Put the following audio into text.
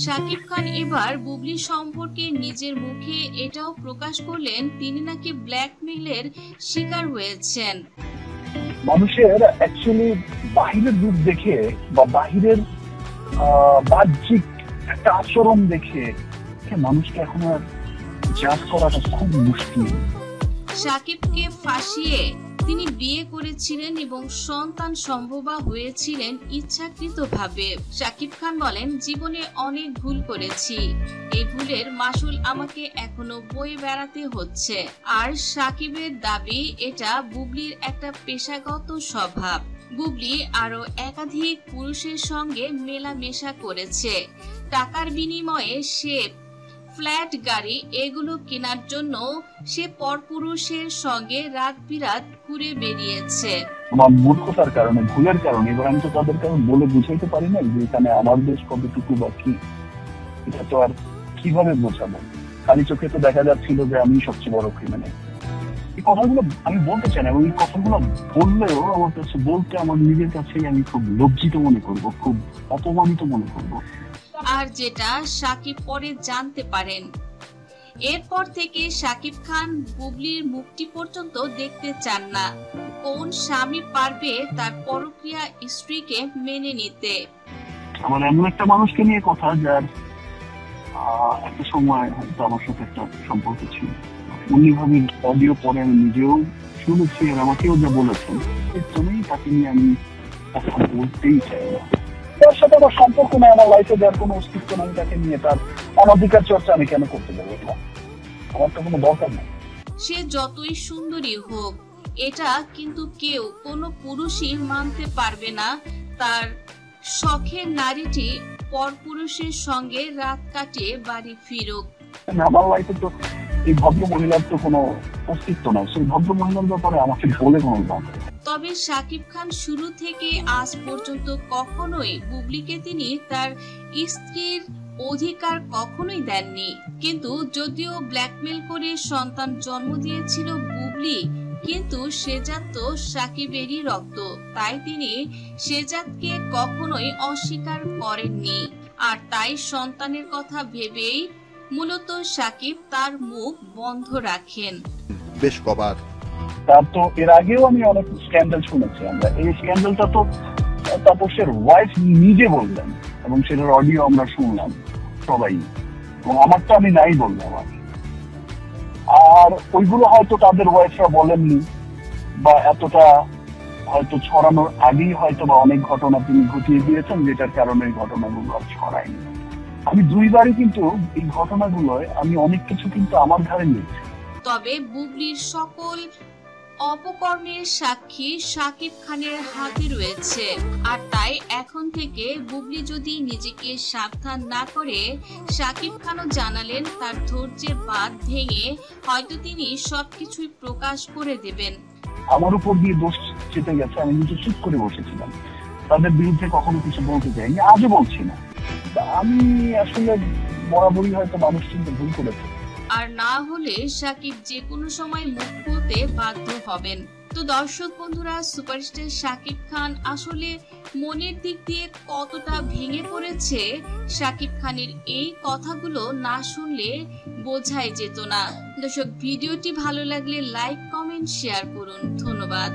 শাকিব খান এবার বুবলি সম্পর্কে নিজের মুখে এটাও প্রকাশ করলেন তিনি নাকি ব্ল্যাকমেইলের শিকার হয়েছেন। মানুষের অ্যাকচুয়ালি বাহিরের রূপ দেখে বা বাহিরের বাহ্যিক একটা আচরণ দেখে মানুষকে এখন আর জাজ করাটা খুব মুশকিল। শাকিবকে ফাঁসিয়ে তিনি বিয়ে করেছিলেন এবং সন্তান সম্ভবা হয়েছিলেন ইচ্ছাকৃতভাবে। শাকিব খান বলেন, জীবনে অনেক ভুল করেছি, এই ভুলের মাসুল আমাকে এখনো বয়ে বেড়াতে হচ্ছে। আর শাকিবের দাবি এটা বুবলির একটা পেশাগত স্বভাব। বুবলি আরো একাধিক পুরুষের সঙ্গে মেলামেশা করেছে, টাকার বিনিময়ে সে ফ্ল্যাট, গাড়ি এগুলো কেনার জন্য সে পরপুরুষের সঙ্গে রাত বিরাত ঘুরে বেরিয়েছে। আমার মূর্খতার কারণে, ভুলের কারণে এবার আমি তো তাদেরকে বলে বুঝাইতে পারি না যে এখানে আমার দেশ কতটুকু বা কি, এটা তো আর কিভাবে বোঝাবো। খালি চোখে তো দেখা যাচ্ছিল যে আমি সবচেয়ে বড় ক্রিমিনাল। এই কথাগুলো আমি বলতে চাই না, ওই কথাগুলো বললেও আমার কাছে বলতে আমার নিজের কাছেই আমি খুব লজ্জিত মনে করব, খুব অপমানিত মনে করব। আর যেটা শাকিব পরে জানতে পারেন, এরপর থেকে শাকিব খান বুবলির মুক্তি পর্যন্ত দেখতে চান না। কোন স্বামী পারবে তার পরক্রিয়া স্ত্রীকে মেনে নিতে? আমার এমন একটা মানুষকে নিয়ে কথা, যার একটা সময় হয়তো আমার সাথে একটা সম্পর্ক ছিল, উনি ভাবে অডিও পরে আমি নিজেও শুনেছি আর আমাকেও যা বলেছেন, এর জন্যই তাকে নিয়ে আমি কথা বলতেই চাই না। তার সাথে আমার সম্পর্ক নেই, আমার লাইফে যার কোনো অস্তিত্ব নেই, তাকে নিয়ে তার অনধিকার চর্চা আমি কেন করতে যাবো? আমার তো কোনো দরকার নেই। সে যতই সুন্দরী হোক, এটা কিন্তু কেউ কোনো পুরুষই মানতে পারবে না তার শখের নারীটি পরপুরুষের সঙ্গে রাত কাটিয়ে বাড়ি ফিরুক। আমার লাইফে তো এই ভদ্র মহিলার তো কোনো অস্তিত্ব নাই, সেই ভদ্র মহিলার ব্যাপারে আমাকে বলে কোনো লাভ নেই। তবে শাকিব খান শুরু থেকে আজ পর্যন্ত কখনোই বুবলিকে তিনি তার স্ত্রীর অধিকার কখনোই দেননি। কিন্তু যদিও ব্ল্যাকমেল করে সন্তান জন্ম দিয়েছিল বুবলি, কিন্তু শেজাদ তো শাকিবেরই রক্ত, তাই তিনি শেজাদকে কখনোই অস্বীকার করেননি। আর তাই সন্তানের কথা ভেবেই মূলত শাকিব তার মুখ বন্ধ রাখেন। বেশ কবার তার তো এর আগেও আমি অনেক স্ক্যান্ডাল শুনেছি। আমরা এই স্ক্যান্ডালটা তো তাপসের ওয়াইফ নিজে বললেন এবং সেটার অডিও আমরা শুনলাম সবাই, এবং আমার তো আমি নাই বললাম। আর ওইগুলো হয়তো তাদের ওয়াইফরা বলেননি, বা এতটা হয়তো ছড়ানোর আগেই হয়তো বা অনেক ঘটনা তিনি ঘটিয়ে দিয়েছেন, যেটার কারণে এই ঘটনাগুলো আর ছড়ায়নি। আমি দুইবারই কিন্তু এই ঘটনাগুলোয় আমি অনেক কিছু কিন্তু আমার ঘাড়ে নিয়েছি। তবে বুবলির সকল অপকর্মের সাক্ষী শাকিব খানের হাতে রয়েছে। আর তাই এখন থেকে বুবলি যদি নিজেকে সাবধান না করে, শাকিব খানও জানালেন তার ধৈর্যের বাঁধ ভেঙে হয়তো তিনি সবকিছুই প্রকাশ করে দেবেন। আমার উপর দিয়ে দোষ চেপে গেছে, আমি নিজে চুপ করে বসেছিলাম, তাদের বিরুদ্ধে কখনো কিছু বলতে চাইনি, আজও বলছি না। আমি আসলে বরাবরই হয়তো মানুষ চিন্তা ভুল করেছে। আর না হলে শাকিব যে কোনো সময় মুখ খুলতে বাধ্য হবেন। তো দর্শক বন্ধুরা, সুপারস্টার শাকিব খান আসলে মনের দিক দিয়ে কতটা ভেঙে পড়েছে, শাকিব খানের এই কথাগুলো না শুনলে বোঝাই যেত না। দর্শক, ভিডিওটি ভালো লাগলে লাইক, কমেন্ট, শেয়ার করুন। ধন্যবাদ।